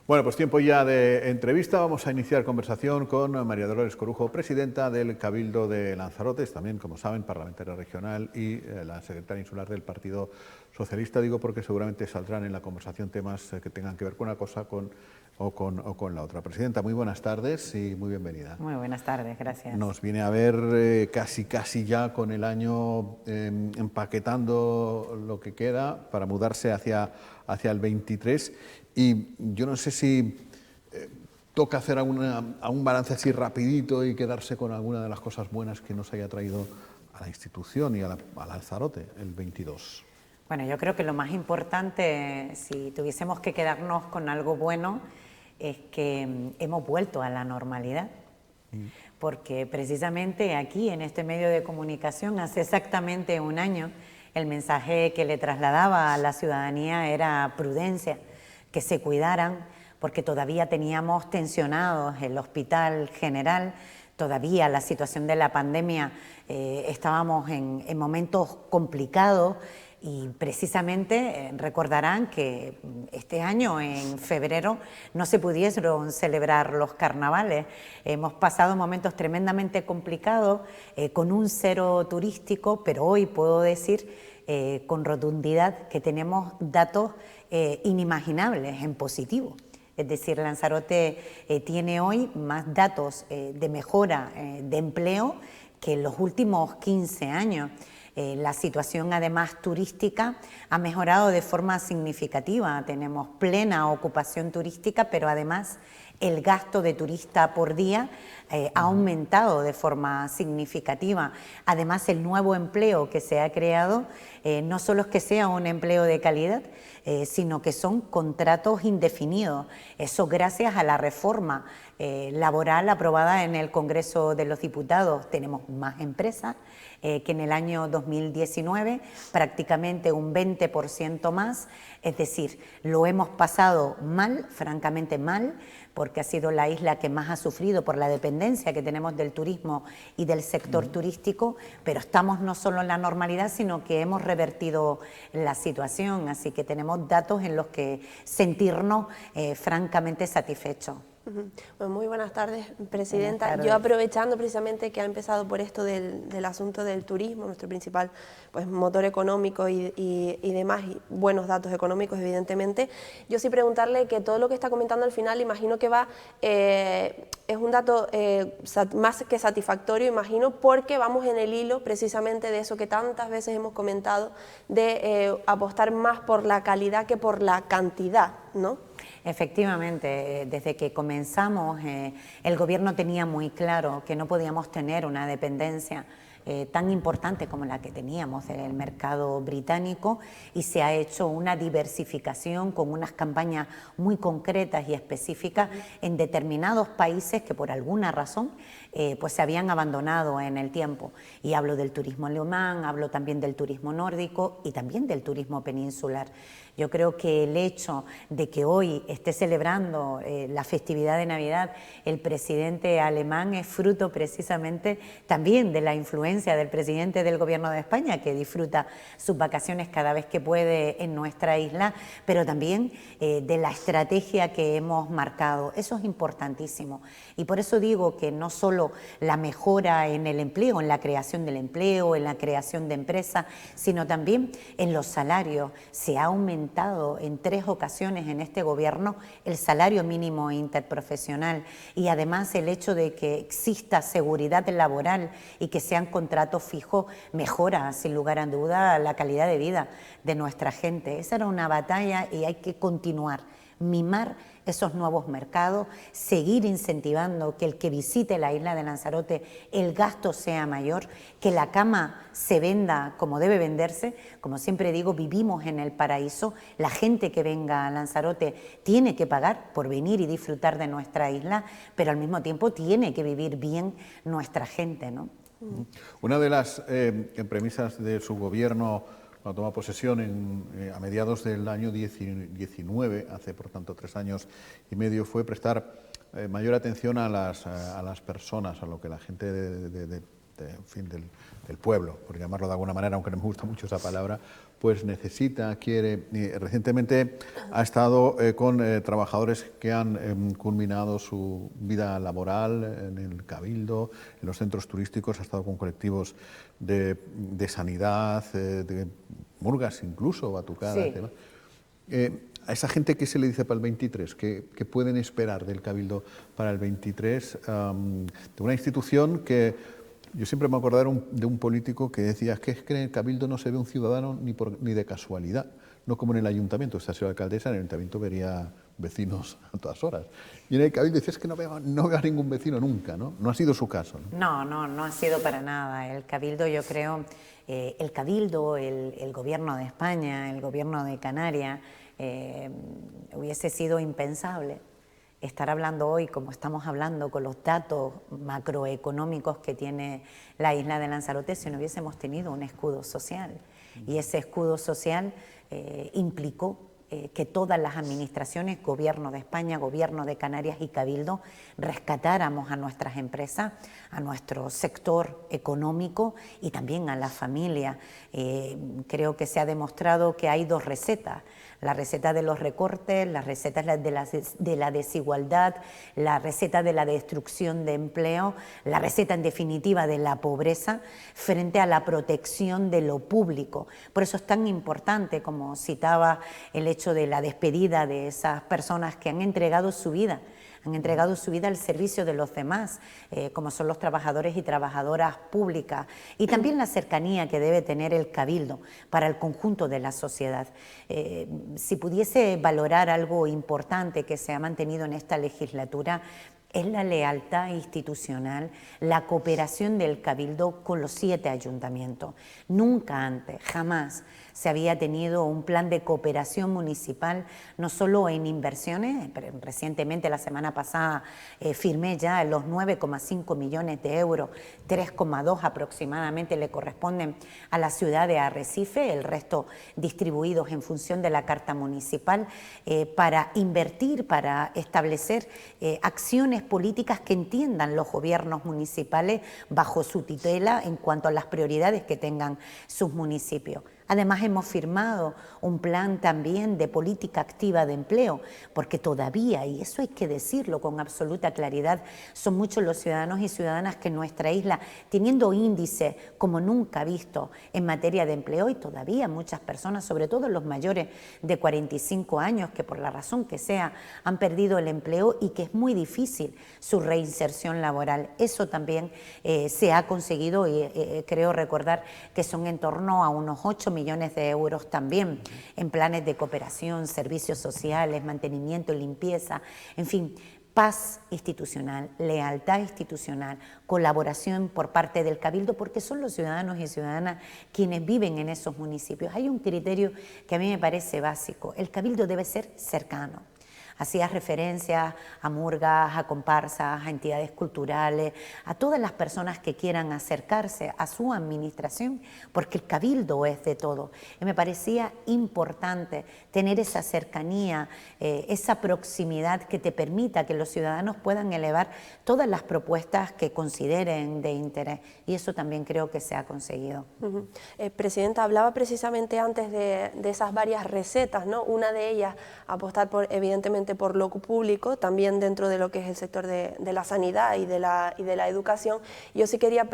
Bueno, pues tiempo ya de entrevista. Vamos a iniciar conversación con María Dolores Corujo, presidenta del Cabildo de Lanzarote, también, como saben, parlamentaria regional y la secretaria insular del Partido Socialista. Digo porque seguramente saldrán en la conversación temas que tengan que ver con una cosa o con la otra. Presidenta, muy buenas tardes y muy bienvenida. Muy buenas tardes, gracias. Nos viene a ver casi ya con el año empaquetando lo que queda para mudarse hacia el 23. Y yo no sé si toca hacer algún balance así rapidito y quedarse con alguna de las cosas buenas que nos haya traído a la institución y a Lanzarote el 22. Bueno, yo creo que lo más importante, si tuviésemos que quedarnos con algo bueno, es que hemos vuelto a la normalidad. Porque precisamente aquí, en este medio de comunicación, hace exactamente un año, el mensaje que le trasladaba a la ciudadanía era prudencia, que se cuidaran, porque todavía teníamos tensionados el Hospital General, todavía la situación de la pandemia, estábamos en momentos complicados. Y precisamente recordarán que este año, en febrero, no se pudieron celebrar los carnavales. Hemos pasado momentos tremendamente complicados, con un cero turístico, pero hoy puedo decir con rotundidad que tenemos datos inimaginables en positivo. Es decir, Lanzarote tiene hoy más datos de mejora de empleo que en los últimos 15 años. La situación además turística ha mejorado de forma significativa, tenemos plena ocupación turística, pero además el gasto de turista por día ha aumentado de forma significativa. Además, el nuevo empleo que se ha creado no solo es que sea un empleo de calidad, sino que son contratos indefinidos. Eso gracias a la reforma laboral aprobada en el Congreso de los Diputados. Tenemos más empresas que en el año 2019, prácticamente un 20% más. Es decir, lo hemos pasado mal, francamente mal, porque ha sido la isla que más ha sufrido por la dependencia que tenemos del turismo y del sector turístico, pero estamos no solo en la normalidad, sino que hemos revertido la situación, así que tenemos datos en los que sentirnos francamente satisfechos. Bueno, muy buenas tardes, Presidenta. Buenas tardes. Yo, aprovechando precisamente que ha empezado por esto del asunto del turismo, nuestro principal motor económico y demás, y buenos datos económicos, evidentemente, yo sí preguntarle que todo lo que está comentando al final, imagino que es un dato más que satisfactorio, imagino, porque vamos en el hilo precisamente de eso que tantas veces hemos comentado, de apostar más por la calidad que por la cantidad, ¿no? Efectivamente, desde que comenzamos, el gobierno tenía muy claro que no podíamos tener una dependencia tan importante como la que teníamos en el mercado británico, y se ha hecho una diversificación con unas campañas muy concretas y específicas en determinados países que por alguna razón pues se habían abandonado en el tiempo. Y hablo del turismo alemán, hablo también del turismo nórdico y también del turismo peninsular. Yo creo que el hecho de que hoy esté celebrando la festividad de Navidad el presidente alemán es fruto precisamente también de la influencia del presidente del Gobierno de España, que disfruta sus vacaciones cada vez que puede en nuestra isla, pero también de la estrategia que hemos marcado. Eso es importantísimo. Y por eso digo que no solo la mejora en el empleo, en la creación del empleo, en la creación de empresas, sino también en los salarios. Se ha aumentado en 3 ocasiones en este gobierno el salario mínimo interprofesional, y además el hecho de que exista seguridad laboral y que sean contratos fijos mejora sin lugar a duda la calidad de vida de nuestra gente. Esa era una batalla y hay que continuar, mimar esos nuevos mercados, seguir incentivando que el que visite la isla de Lanzarote el gasto sea mayor, que la cama se venda como debe venderse. Como siempre digo, vivimos en el paraíso. La gente que venga a Lanzarote tiene que pagar por venir y disfrutar de nuestra isla, pero al mismo tiempo tiene que vivir bien nuestra gente, ¿no? Una de las premisas de su gobierno cuando toma posesión a mediados del año 19, hace por tanto 3 años y medio, fue prestar mayor atención a las personas, a lo que la gente en fin, del pueblo, por llamarlo de alguna manera, aunque no me gusta mucho esa palabra, pues necesita, quiere. Recientemente ha estado con trabajadores que han culminado su vida laboral en el Cabildo, en los centros turísticos, ha estado con colectivos de sanidad, de murgas incluso, batucadas. Sí. A esa gente, ¿qué se le dice para el 23? ¿Qué pueden esperar del Cabildo para el 23? De una institución que yo siempre me acordaré de un político que decía que es que en el Cabildo no se ve un ciudadano ni de casualidad, no como en el Ayuntamiento. Esta ha sido alcaldesa, en el Ayuntamiento vería vecinos a todas horas. Y en el Cabildo dice, es que no veo a ningún vecino nunca, ¿no? No ha sido su caso, ¿no? No ha sido para nada. El Cabildo, yo creo, el Cabildo, el Gobierno de España, el Gobierno de Canarias, hubiese sido impensable estar hablando hoy como estamos hablando con los datos macroeconómicos que tiene la isla de Lanzarote si no hubiésemos tenido un escudo social. Y ese escudo social implicó que todas las administraciones, Gobierno de España, Gobierno de Canarias y Cabildo, rescatáramos a nuestras empresas, a nuestro sector económico y también a la familia. Creo que se ha demostrado que hay dos recetas: la receta de los recortes, la receta de la desigualdad, la receta de la destrucción de empleo, la receta en definitiva de la pobreza frente a la protección de lo público. Por eso es tan importante, como citaba, el hecho de la despedida de esas personas que han entregado su vida al servicio de los demás, como son los trabajadores y trabajadoras públicas, y también la cercanía que debe tener el Cabildo para el conjunto de la sociedad. Si pudiese valorar algo importante que se ha mantenido en esta legislatura, es la lealtad institucional, la cooperación del Cabildo con los 7 ayuntamientos. Nunca antes, jamás, se había tenido un plan de cooperación municipal, no solo en inversiones, pero recientemente, la semana pasada, firmé ya los 9,5 millones de euros, 3,2 aproximadamente le corresponden a la ciudad de Arrecife, el resto distribuidos en función de la Carta Municipal, para invertir, para establecer acciones políticas que entiendan los gobiernos municipales bajo su tutela en cuanto a las prioridades que tengan sus municipios. Además, hemos firmado un plan también de política activa de empleo, porque todavía, y eso hay que decirlo con absoluta claridad, son muchos los ciudadanos y ciudadanas que en nuestra isla, teniendo índices como nunca visto en materia de empleo, y todavía muchas personas, sobre todo los mayores de 45 años, que por la razón que sea han perdido el empleo y que es muy difícil su reinserción laboral. Eso también se ha conseguido, y creo recordar que son en torno a unos 8 millones de euros también en planes de cooperación, servicios sociales, mantenimiento, limpieza, en fin, paz institucional, lealtad institucional, colaboración por parte del Cabildo, porque son los ciudadanos y ciudadanas quienes viven en esos municipios. Hay un criterio que a mí me parece básico: el Cabildo debe ser cercano. Hacías referencia a murgas, a comparsas, a entidades culturales, a todas las personas que quieran acercarse a su administración, porque el Cabildo es de todo. Y me parecía importante tener esa cercanía, esa proximidad que te permita que los ciudadanos puedan elevar todas las propuestas que consideren de interés. Y eso también creo que se ha conseguido. Presidenta, hablaba precisamente antes de esas varias recetas, ¿no? Una de ellas, apostar evidentemente por lo público, también dentro de lo que es el sector de la sanidad y de la educación. Yo sí quería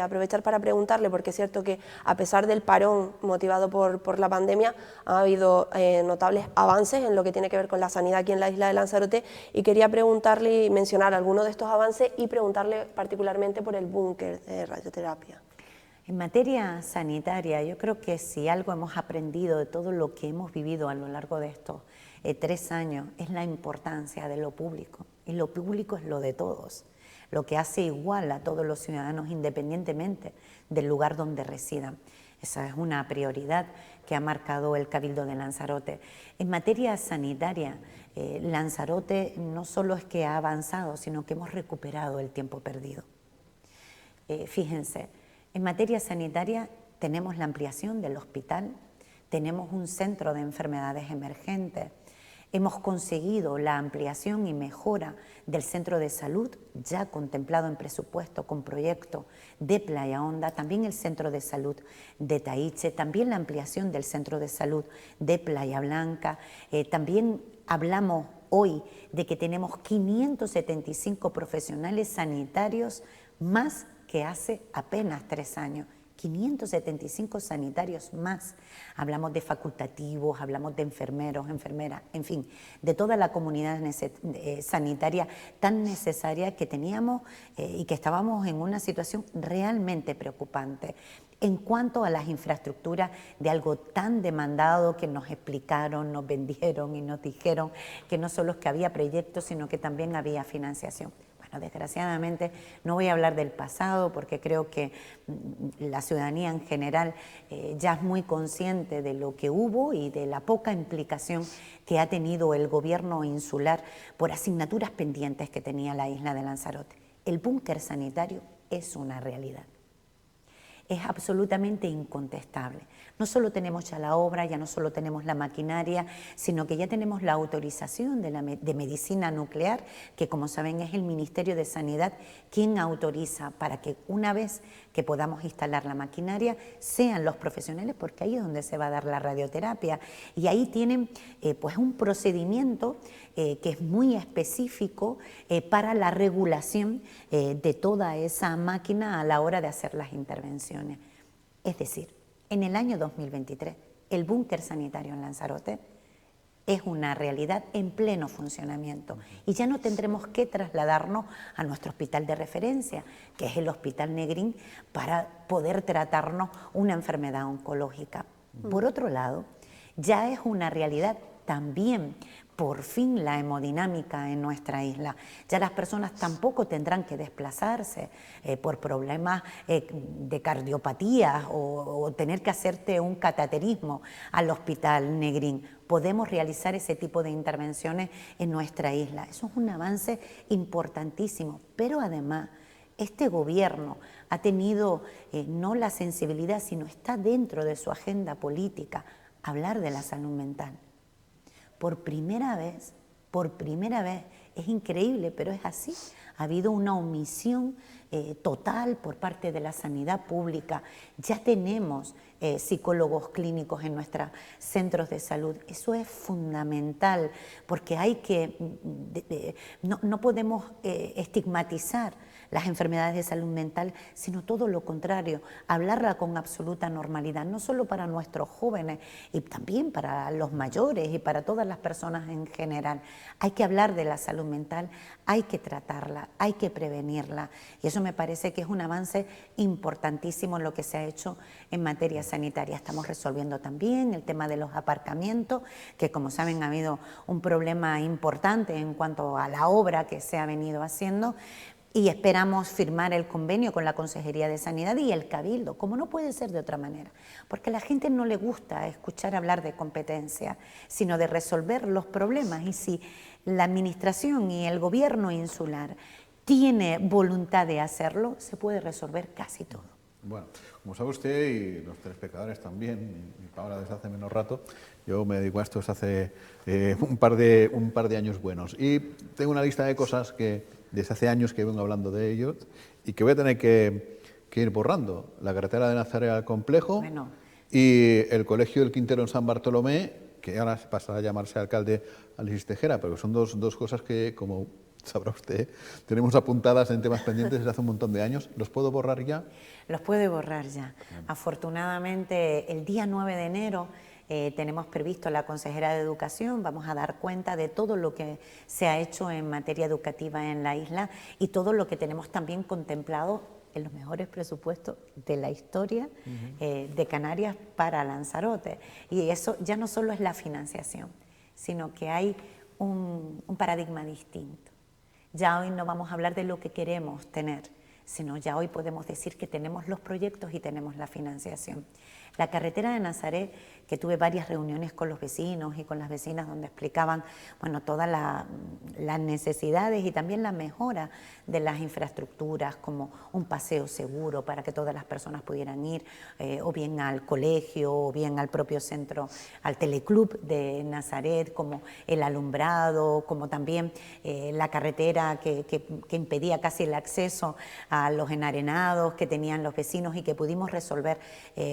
aprovechar para preguntarle, porque es cierto que a pesar del parón motivado por la pandemia, ha habido notables avances en lo que tiene que ver con la sanidad aquí en la isla de Lanzarote, y quería preguntarle y mencionar algunos de estos avances y preguntarle particularmente por el búnker de radioterapia. En materia sanitaria, yo creo que si algo hemos aprendido de todo lo que hemos vivido a lo largo de estos 3 años, es la importancia de lo público. Y lo público es lo de todos, lo que hace igual a todos los ciudadanos independientemente del lugar donde residan. Esa es una prioridad que ha marcado el Cabildo de Lanzarote. En materia sanitaria, Lanzarote no solo es que ha avanzado, sino que hemos recuperado el tiempo perdido. Fíjense, en materia sanitaria tenemos la ampliación del hospital, tenemos un centro de enfermedades emergentes, Hemos conseguido la ampliación y mejora del centro de salud, ya contemplado en presupuesto con proyecto de Playa Honda, también el centro de salud de Taiche, también la ampliación del centro de salud de Playa Blanca. También hablamos hoy de que tenemos 575 profesionales sanitarios más que hace apenas 3 años. 575 sanitarios más. Hablamos de facultativos, hablamos de enfermeros, enfermeras, en fin, de toda la comunidad sanitaria tan necesaria que teníamos y que estábamos en una situación realmente preocupante. En cuanto a las infraestructuras de algo tan demandado que nos explicaron, nos vendieron y nos dijeron que no solo es que había proyectos, sino que también había financiación. Desgraciadamente no voy a hablar del pasado porque creo que la ciudadanía en general ya es muy consciente de lo que hubo y de la poca implicación que ha tenido el gobierno insular por asignaturas pendientes que tenía la isla de Lanzarote. El búnker sanitario es una realidad. Es absolutamente incontestable. No solo tenemos ya la obra, ya no solo tenemos la maquinaria, sino que ya tenemos la autorización de medicina nuclear, que como saben es el Ministerio de Sanidad quien autoriza para que una vez que podamos instalar la maquinaria sean los profesionales, porque ahí es donde se va a dar la radioterapia. Y ahí tienen pues un procedimiento que es muy específico para la regulación de toda esa máquina a la hora de hacer las intervenciones. Es decir, en el año 2023, el búnker sanitario en Lanzarote es una realidad en pleno funcionamiento y ya no tendremos que trasladarnos a nuestro hospital de referencia, que es el Hospital Negrín, para poder tratarnos una enfermedad oncológica. Por otro lado, ya es una realidad también por fin la hemodinámica en nuestra isla. Ya las personas tampoco tendrán que desplazarse por problemas de cardiopatías o tener que hacerte un cateterismo al Hospital Negrín. Podemos realizar ese tipo de intervenciones en nuestra isla. Eso es un avance importantísimo, pero además este gobierno ha tenido no la sensibilidad, sino está dentro de su agenda política hablar de la salud mental. Por primera vez, es increíble, pero es así. Ha habido una omisión total por parte de la sanidad pública. Ya tenemos psicólogos clínicos en nuestros centros de salud. Eso es fundamental, porque hay que no podemos estigmatizar las enfermedades de salud mental, sino todo lo contrario, hablarla con absoluta normalidad, no solo para nuestros jóvenes, y también para los mayores y para todas las personas en general. Hay que hablar de la salud mental, hay que tratarla, hay que prevenirla, y eso me parece que es un avance importantísimo en lo que se ha hecho en materia sanitaria. Estamos resolviendo también el tema de los aparcamientos, que como saben ha habido un problema importante en cuanto a la obra que se ha venido haciendo, y esperamos firmar el convenio con la Consejería de Sanidad y el Cabildo, como no puede ser de otra manera, porque a la gente no le gusta escuchar hablar de competencia, sino de resolver los problemas, y si la Administración y el Gobierno insular tiene voluntad de hacerlo, se puede resolver casi todo. Bueno, como sabe usted y los telespectadores también, y Paola desde hace menos rato, yo me dedico a esto desde hace un par de años buenos, y tengo una lista de cosas que desde hace años que vengo hablando de ellos y que voy a tener que ir borrando. La carretera de Nazaret al complejo y el Colegio del Quintero en San Bartolomé, que ahora pasará a llamarse alcalde Alexis Tejera, pero son dos cosas que, como sabrá usted, tenemos apuntadas en temas pendientes desde hace un montón de años. ¿Los puedo borrar ya? Los puede borrar ya. Afortunadamente, el día 9 de enero tenemos previsto la consejera de Educación, vamos a dar cuenta de todo lo que se ha hecho en materia educativa en la isla y todo lo que tenemos también contemplado en los mejores presupuestos de la historia de Canarias para Lanzarote. Y eso ya no solo es la financiación, sino que hay un paradigma distinto. Ya hoy no vamos a hablar de lo que queremos tener, sino ya hoy podemos decir que tenemos los proyectos y tenemos la financiación. La carretera de Nazaret, que tuve varias reuniones con los vecinos y con las vecinas donde explicaban, bueno, todas las necesidades y también la mejora de las infraestructuras, como un paseo seguro para que todas las personas pudieran ir, o bien al colegio, o bien al propio centro, al teleclub de Nazaret, como el alumbrado, como también la carretera que impedía casi el acceso a los enarenados que tenían los vecinos y que pudimos resolver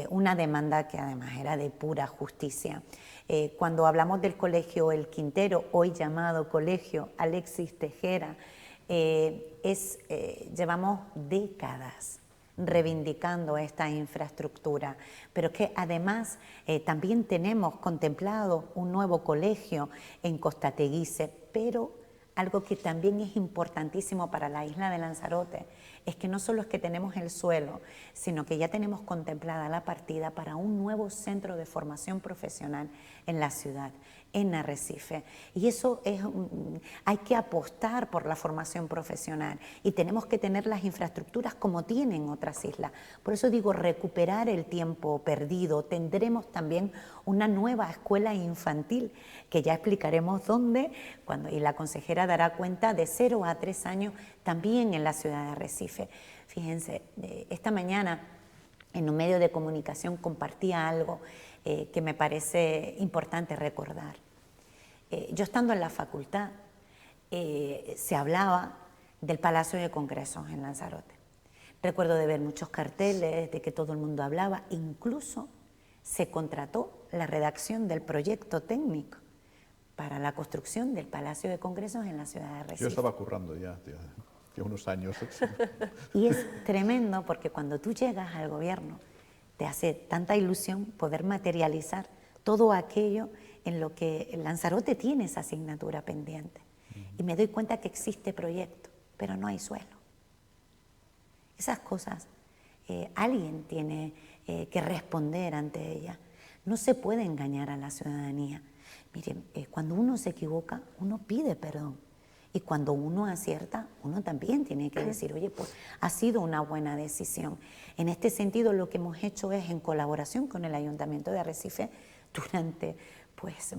una demanda que además era de pura justicia. Cuando hablamos del colegio El Quintero, hoy llamado Colegio Alexis Tejera, llevamos décadas reivindicando esta infraestructura, pero que además también tenemos contemplado un nuevo colegio en Costa Teguise, pero algo que también es importantísimo para la isla de Lanzarote es que no solo es que tenemos el suelo, sino que ya tenemos contemplada la partida para un nuevo centro de formación profesional en la ciudad, en Arrecife. Y eso es, hay que apostar por la formación profesional y tenemos que tener las infraestructuras como tienen otras islas. Por eso digo, recuperar el tiempo perdido. Tendremos también una nueva escuela infantil, que ya explicaremos dónde, y la consejera dará cuenta, de 0 a 3 años también en la ciudad de Arrecife. Fíjense, esta mañana en un medio de comunicación compartía algo que me parece importante recordar. Yo estando en la facultad, se hablaba del Palacio de Congresos en Lanzarote. Recuerdo de ver muchos carteles, de que todo el mundo hablaba, incluso se contrató la redacción del proyecto técnico para la construcción del Palacio de Congresos en la ciudad de Arrecife. Yo estaba currando ya unos años. Y es tremendo porque cuando tú llegas al gobierno te hace tanta ilusión poder materializar todo aquello en lo que Lanzarote tiene esa asignatura pendiente. Y me doy cuenta que existe proyecto, pero no hay suelo. Esas cosas alguien tiene que responder ante ellas. No se puede engañar a la ciudadanía. Miren, cuando uno se equivoca, uno pide perdón. Y cuando uno acierta, uno también tiene que decir, oye, pues ha sido una buena decisión. En este sentido, lo que hemos hecho es, en colaboración con el Ayuntamiento de Arrecife, durante pues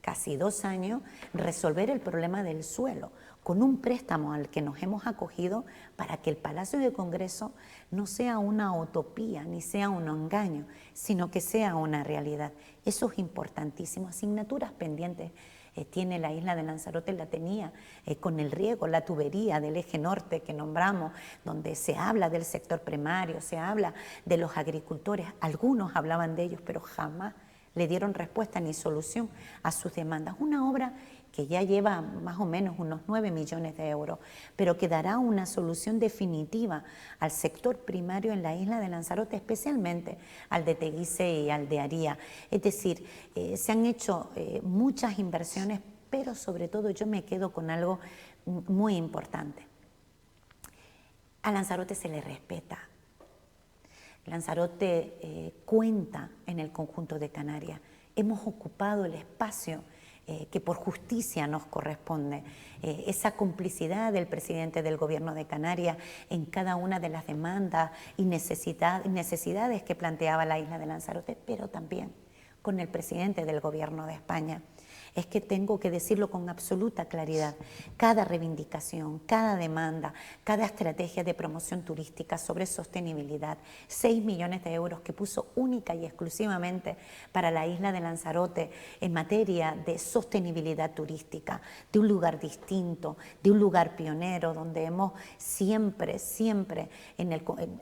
casi 2 años, resolver el problema del suelo, con un préstamo al que nos hemos acogido para que el Palacio de Congreso no sea una utopía, ni sea un engaño, sino que sea una realidad. Eso es importantísimo. Asignaturas pendientes tiene la isla de Lanzarote, la tenía con el riego, la tubería del eje norte que nombramos, donde se habla del sector primario, se habla de los agricultores, algunos hablaban de ellos, pero jamás le dieron respuesta ni solución a sus demandas. Una obra que ya lleva más o menos unos 9 millones de euros, pero que dará una solución definitiva al sector primario en la isla de Lanzarote, especialmente al de Teguise y al de Aría. Es decir, se han hecho muchas inversiones, pero sobre todo yo me quedo con algo muy importante. A Lanzarote se le respeta. Lanzarote cuenta en el conjunto de Canarias. Hemos ocupado el espacio que por justicia nos corresponde. Esa complicidad del presidente del Gobierno de Canarias en cada una de las demandas y necesidades que planteaba la isla de Lanzarote, pero también con el presidente del Gobierno de España. Es que tengo que decirlo con absoluta claridad, cada reivindicación, cada demanda, cada estrategia de promoción turística sobre sostenibilidad, 6 millones de euros que puso única y exclusivamente para la isla de Lanzarote en materia de sostenibilidad turística, de un lugar distinto, de un lugar pionero, donde hemos siempre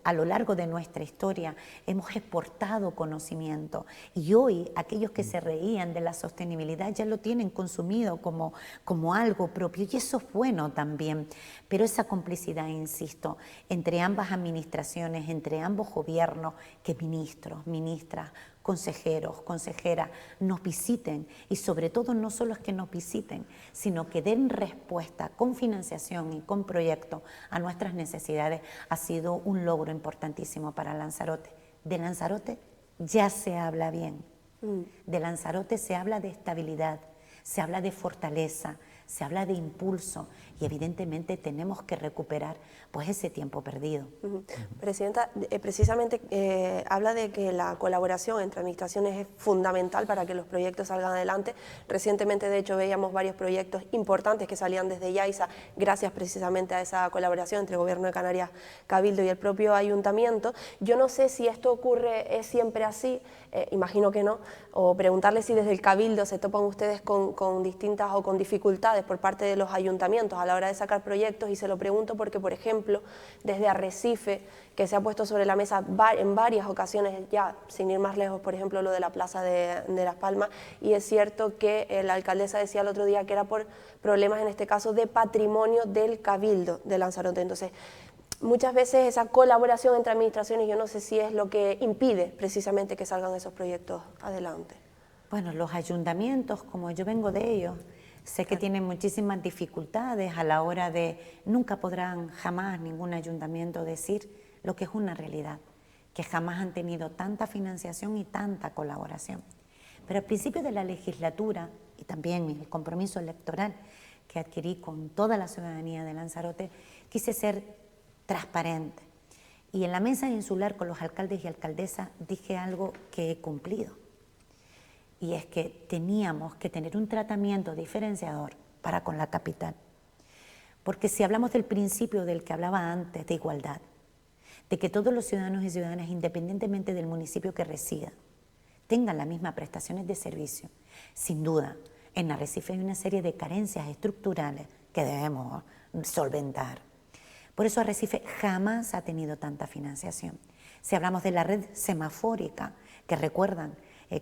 a lo largo de nuestra historia hemos exportado conocimiento, y hoy aquellos que se reían de la sostenibilidad ya lo tienen consumido como algo propio, y eso es bueno también, pero esa complicidad, insisto, entre ambas administraciones, entre ambos gobiernos, que ministros, ministras, consejeros, consejeras nos visiten, y sobre todo no solo es que nos visiten, sino que den respuesta con financiación y con proyectos a nuestras necesidades, ha sido un logro importantísimo para Lanzarote. De Lanzarote ya se habla bien. De Lanzarote se habla de estabilidad, se habla de fortaleza, se habla de impulso y evidentemente tenemos que recuperar pues ese tiempo perdido. Presidenta, precisamente habla de que la colaboración entre administraciones es fundamental para que los proyectos salgan adelante. Recientemente, de hecho, veíamos varios proyectos importantes que salían desde Yaiza gracias precisamente a esa colaboración entre el Gobierno de Canarias, Cabildo y el propio Ayuntamiento. Yo no sé si esto ocurre, es siempre así, imagino que no, o preguntarle si desde el Cabildo se topan ustedes con distintas o con dificultades por parte de los ayuntamientos a la hora de sacar proyectos, y se lo pregunto porque, por ejemplo, desde Arrecife, que se ha puesto sobre la mesa en varias ocasiones ya, sin ir más lejos, por ejemplo, lo de la Plaza de Las Palmas, y es cierto que la alcaldesa decía el otro día que era por problemas, en este caso, de patrimonio del Cabildo de Lanzarote. Entonces, muchas veces esa colaboración entre administraciones, yo no sé si es lo que impide precisamente que salgan esos proyectos adelante. Bueno, los ayuntamientos, como yo vengo de ellos, sé que tienen muchísimas dificultades a la hora de... Nunca podrán jamás ningún ayuntamiento decir lo que es una realidad, que jamás han tenido tanta financiación y tanta colaboración. Pero al principio de la legislatura, y también el compromiso electoral que adquirí con toda la ciudadanía de Lanzarote, quise ser transparente. Y en la mesa insular con los alcaldes y alcaldesas dije algo que he cumplido. Y es que teníamos que tener un tratamiento diferenciador para con la capital. Porque si hablamos del principio del que hablaba antes, de igualdad, de que todos los ciudadanos y ciudadanas, independientemente del municipio que residan, tengan las mismas prestaciones de servicio, sin duda, en Arrecife hay una serie de carencias estructurales que debemos solventar. Por eso Arrecife jamás ha tenido tanta financiación. Si hablamos de la red semafórica, que recuerdan,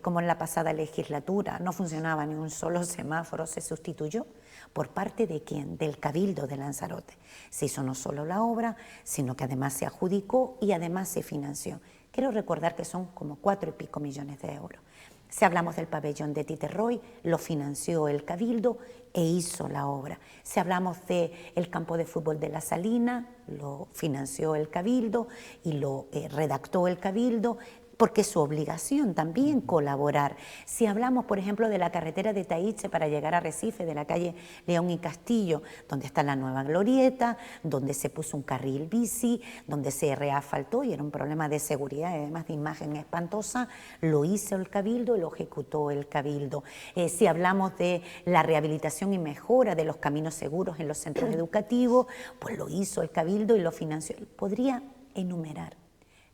como en la pasada legislatura no funcionaba ni un solo semáforo, se sustituyó. ¿Por parte de quién? Del Cabildo de Lanzarote. Se hizo no solo la obra, sino que además se adjudicó y además se financió. Quiero recordar que son como 4 y pico millones de euros. Si hablamos del pabellón de Titerroy, lo financió el Cabildo e hizo la obra. Si hablamos del campo de fútbol de La Salina, lo financió el Cabildo y lo redactó el Cabildo, porque es su obligación también colaborar. Si hablamos, por ejemplo, de la carretera de Taiche para llegar a Arrecife, de la calle León y Castillo, donde está la nueva glorieta, donde se puso un carril bici, donde se reasfaltó y era un problema de seguridad y además de imagen espantosa, lo hizo el Cabildo y lo ejecutó el Cabildo. Si hablamos de la rehabilitación y mejora de los caminos seguros en los centros educativos, pues lo hizo el Cabildo y lo financió. Podría enumerar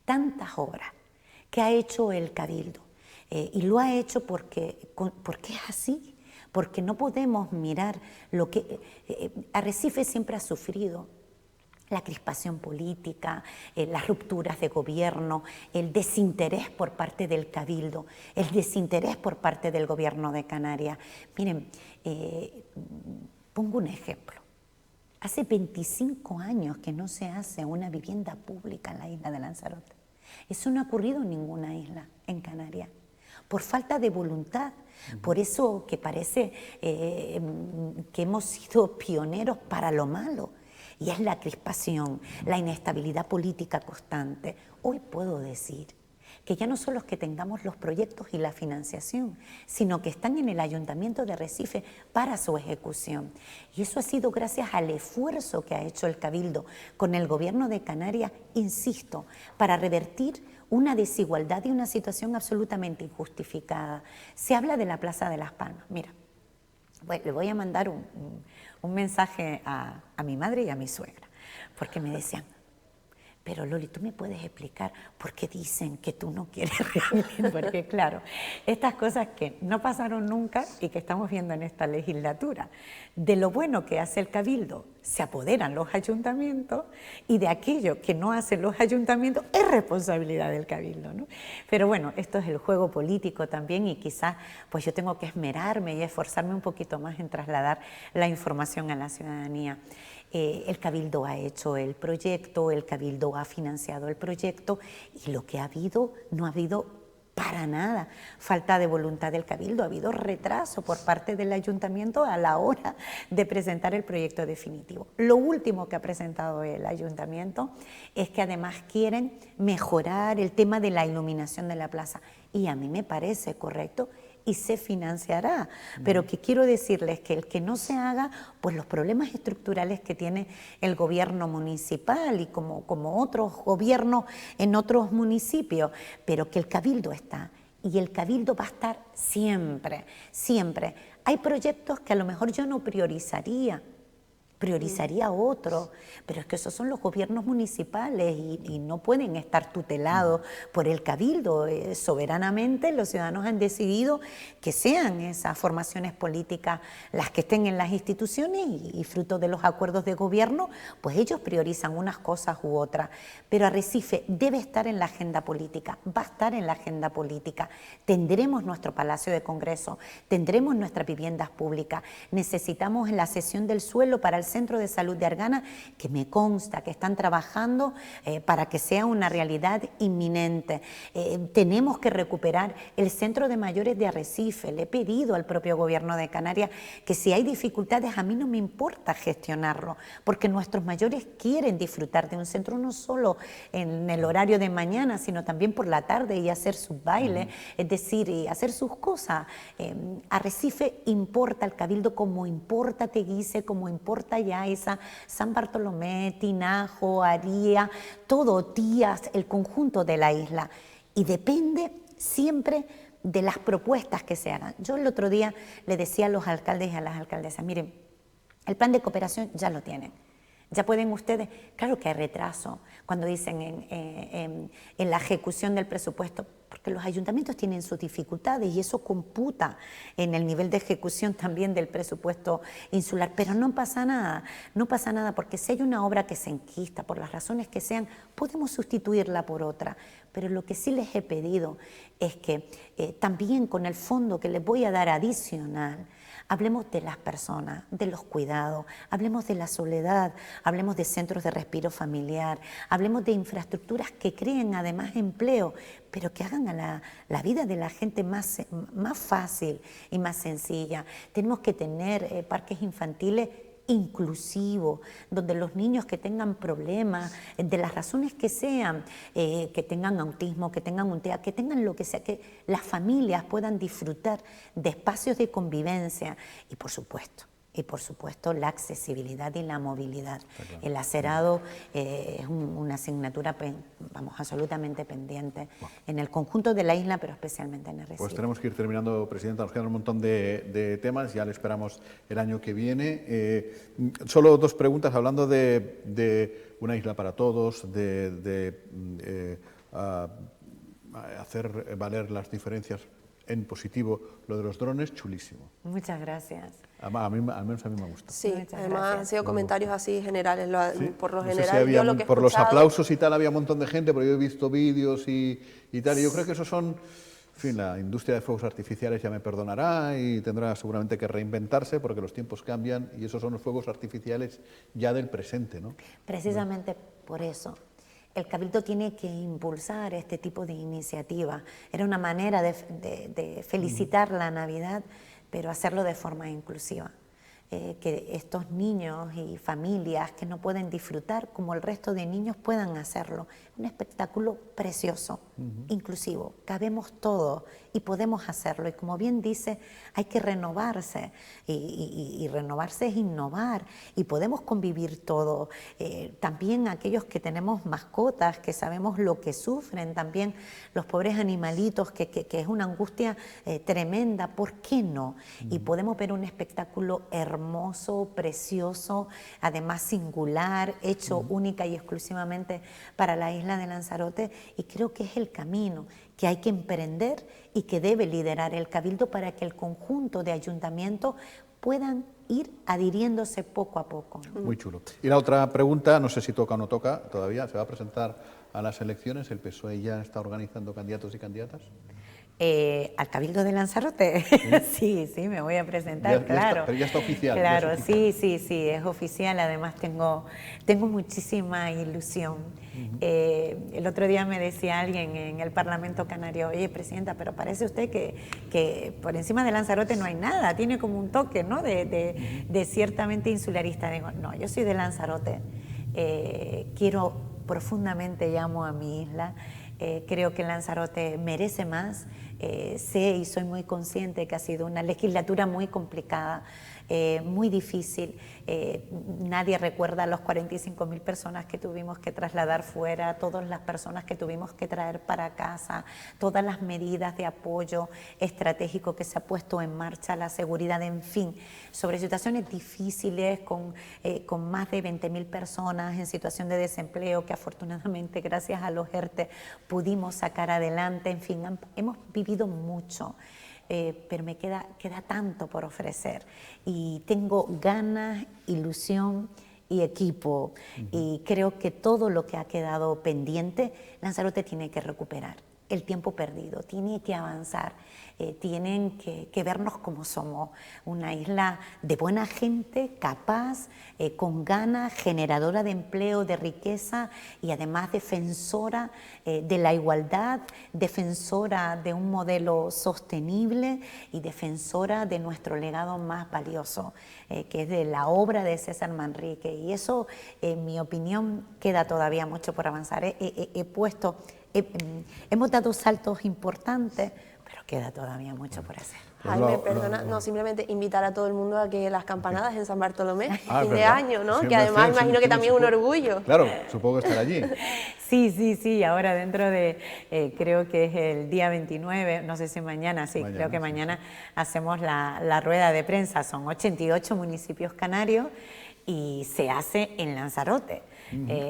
tantas obras que ha hecho el Cabildo, y lo ha hecho porque es así, porque no podemos mirar lo que... Arrecife siempre ha sufrido la crispación política, las rupturas de gobierno, el desinterés por parte del Cabildo, el desinterés por parte del Gobierno de Canarias. Miren, pongo un ejemplo. Hace 25 años que no se hace una vivienda pública en la isla de Lanzarote. Eso no ha ocurrido en ninguna isla en Canarias, por falta de voluntad. Por eso que parece que hemos sido pioneros para lo malo, y es la crispación, la inestabilidad política constante. Hoy puedo decir que ya no solo es que tengamos los proyectos y la financiación, sino que están en el Ayuntamiento de Arrecife para su ejecución. Y eso ha sido gracias al esfuerzo que ha hecho el Cabildo con el Gobierno de Canarias, insisto, para revertir una desigualdad y una situación absolutamente injustificada. Se habla de la Plaza de Las Palmas. Mira, le voy a mandar un mensaje a mi madre y a mi suegra, porque me decían: pero Loli, ¿tú me puedes explicar por qué dicen que tú no quieres reabrir? Porque claro, estas cosas que no pasaron nunca y que estamos viendo en esta legislatura, de lo bueno que hace el Cabildo se apoderan los ayuntamientos, y de aquello que no hacen los ayuntamientos es responsabilidad del Cabildo, ¿no? Pero bueno, esto es el juego político también, y quizás pues yo tengo que esmerarme y esforzarme un poquito más en trasladar la información a la ciudadanía. El Cabildo ha hecho el proyecto, el Cabildo ha financiado el proyecto, y lo que ha habido, no ha habido para nada falta de voluntad del Cabildo, ha habido retraso por parte del Ayuntamiento a la hora de presentar el proyecto definitivo. Lo último que ha presentado el Ayuntamiento es que además quieren mejorar el tema de la iluminación de la plaza, y a mí me parece correcto y se financiará. Pero que quiero decirles que el que no se haga, pues los problemas estructurales que tiene el gobierno municipal y como otros gobiernos en otros municipios, pero que el cabildo está. Y el cabildo va a estar siempre, siempre. Hay proyectos que a lo mejor yo no priorizaría otro, pero es que esos son los gobiernos municipales y no pueden estar tutelados por el cabildo. Soberanamente los ciudadanos han decidido que sean esas formaciones políticas las que estén en las instituciones y fruto de los acuerdos de gobierno, pues ellos priorizan unas cosas u otras. Pero Arrecife debe estar en la agenda política, va a estar en la agenda política. Tendremos nuestro Palacio de Congreso, tendremos nuestras viviendas públicas, necesitamos la cesión del suelo para el Centro de Salud de Argana, que me consta que están trabajando para que sea una realidad inminente. Tenemos que recuperar el Centro de Mayores de Arrecife. Le he pedido al propio Gobierno de Canarias que si hay dificultades, a mí no me importa gestionarlo, porque nuestros mayores quieren disfrutar de un centro no solo en el horario de mañana, sino también por la tarde y hacer sus bailes, es decir, y hacer sus cosas. Arrecife importa al Cabildo como importa Teguise, como importa Yaiza, San Bartolomé, Tinajo, Aría, todo, Tías, el conjunto de la isla. Y depende siempre de las propuestas que se hagan. Yo el otro día le decía a los alcaldes y a las alcaldesas, miren, el plan de cooperación ya lo tienen. Ya pueden ustedes, claro que hay retraso cuando dicen en la ejecución del presupuesto, porque los ayuntamientos tienen sus dificultades y eso computa en el nivel de ejecución también del presupuesto insular, pero no pasa nada porque si hay una obra que se enquista por las razones que sean, podemos sustituirla por otra, pero lo que sí les he pedido es que también con el fondo que les voy a dar adicional, hablemos de las personas, de los cuidados, hablemos de la soledad, hablemos de centros de respiro familiar, hablemos de infraestructuras que creen además empleo, pero que hagan a la vida de la gente más fácil y más sencilla. Tenemos que tener parques infantiles inclusivo, donde los niños que tengan problemas, de las razones que sean, que tengan autismo, que tengan un TEA, que tengan lo que sea, que las familias puedan disfrutar de espacios de convivencia y por supuesto la accesibilidad y la movilidad. Claro. El acerado es una asignatura, absolutamente pendiente en el conjunto de la isla, pero especialmente en Arrecife. Pues tenemos que ir terminando, Presidenta, nos quedan un montón de temas, ya le esperamos el año que viene. Solo dos preguntas, hablando de una isla para todos, hacer valer las diferencias en positivo, lo de los drones, chulísimo. Muchas gracias. Al menos a mí me gusta. Sí, muchas además gracias. Han sido comentarios así generales. ¿Sí? Por lo No sé general, si había, yo lo que he por los escuchado... aplausos y tal había un montón de gente, pero yo he visto vídeos y tal, y yo creo que esos son... En fin, la industria de fuegos artificiales ya me perdonará y tendrá seguramente que reinventarse porque los tiempos cambian y esos son los fuegos artificiales ya del presente, ¿no? Precisamente por eso. El Cabildo tiene que impulsar este tipo de iniciativas. Era una manera de felicitar la Navidad, pero hacerlo de forma inclusiva. Que estos niños y familias que no pueden disfrutar como el resto de niños puedan hacerlo. Un espectáculo precioso, inclusivo, cabemos todos y podemos hacerlo. Y como bien dice, hay que renovarse y renovarse es innovar y podemos convivir todos. También aquellos que tenemos mascotas, que sabemos lo que sufren, también los pobres animalitos, que es una angustia tremenda, ¿por qué no? Y podemos ver un espectáculo hermoso, precioso, además singular, hecho única y exclusivamente para la isla de Lanzarote, y creo que es el camino que hay que emprender y que debe liderar el Cabildo para que el conjunto de ayuntamientos puedan ir adhiriéndose poco a poco. Muy chulo. Y la otra pregunta, no sé si toca o no toca todavía, ¿se va a presentar a las elecciones? ¿El PSOE ya está organizando candidatos y candidatas? ¿Al Cabildo de Lanzarote? Sí, me voy a presentar, claro. Pero ya está oficial. Claro, ya es oficial. Sí, es oficial. Además tengo muchísima ilusión. El otro día me decía alguien en el Parlamento Canario, oye, Presidenta, pero parece usted que por encima de Lanzarote no hay nada, tiene como un toque, ¿no?, de ciertamente insularista. Digo, no, yo soy de Lanzarote, profundamente amo a mi isla. Creo que Lanzarote merece más, sé y soy muy consciente que ha sido una legislatura muy complicada, muy difícil. Nadie recuerda los 45.000 personas que tuvimos que trasladar fuera, todas las personas que tuvimos que traer para casa, todas las medidas de apoyo estratégico que se ha puesto en marcha, la seguridad, en fin, sobre situaciones difíciles con más de 20.000 personas en situación de desempleo que afortunadamente gracias a los ERTE pudimos sacar adelante. En fin, hemos vivido mucho. Pero me queda tanto por ofrecer y tengo ganas, ilusión y equipo, y creo que todo lo que ha quedado pendiente, Lanzarote tiene que recuperar el tiempo perdido, tiene que avanzar, tienen que vernos como somos, una isla de buena gente, capaz, con ganas, generadora de empleo, de riqueza y además defensora de la igualdad, defensora de un modelo sostenible y defensora de nuestro legado más valioso, que es de la obra de César Manrique, y eso, en mi opinión, queda todavía mucho por avanzar. Hemos dado saltos importantes, pero queda todavía mucho por hacer. Jaime, perdona, no, simplemente invitar a todo el mundo a que las campanadas en San Bartolomé, fin de ¿verdad? año, ¿no? Sí, Que además sí, imagino que también es un orgullo. Claro, supongo que estar allí. Sí, ahora dentro de, creo que es el día 29, no sé si mañana, creo que mañana hacemos la rueda de prensa, son 88 municipios canarios y se hace en Lanzarote.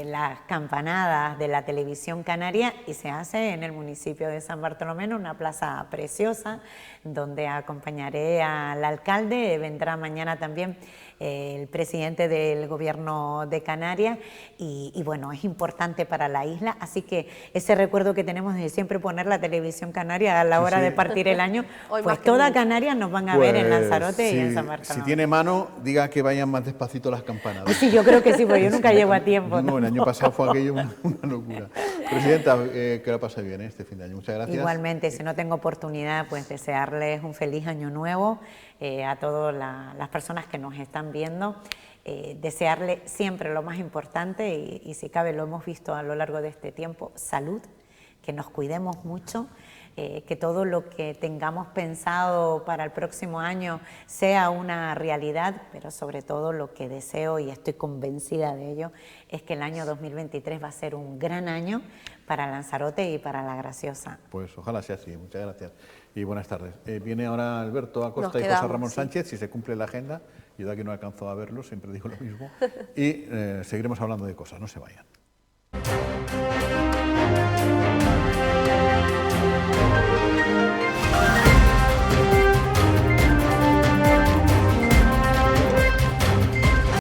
Las campanadas de la televisión canaria, y se hace en el municipio de San Bartolomé, en una plaza preciosa, donde acompañaré al alcalde. Vendrá mañana también el presidente del gobierno de Canarias y bueno, es importante para la isla, así que ese recuerdo que tenemos de siempre poner la televisión canaria a la hora de partir el año, pues toda Canarias nos van a ver en Lanzarote y en San Bartolomé. Si tiene mano, diga que vayan más despacito las campanadas. Sí, yo creo que sí, porque yo nunca llego a tiempo. No, el año pasado fue aquello una locura. Presidenta, que la pase bien este fin de año. Muchas gracias. Igualmente, si no tengo oportunidad, pues desearles un feliz año nuevo a todas las personas que nos están viendo. Desearle siempre lo más importante y si cabe lo hemos visto a lo largo de este tiempo, salud, que nos cuidemos mucho, que todo lo que tengamos pensado para el próximo año sea una realidad, pero sobre todo lo que deseo y estoy convencida de ello es que el año 2023 va a ser un gran año para Lanzarote y para La Graciosa. Pues ojalá sea así, muchas gracias y buenas tardes. Viene ahora Alberto Acosta y quedamos, José Ramón Sánchez, si se cumple la agenda, yo de aquí no alcanzo a verlo, siempre digo lo mismo, y seguiremos hablando de cosas, no se vayan.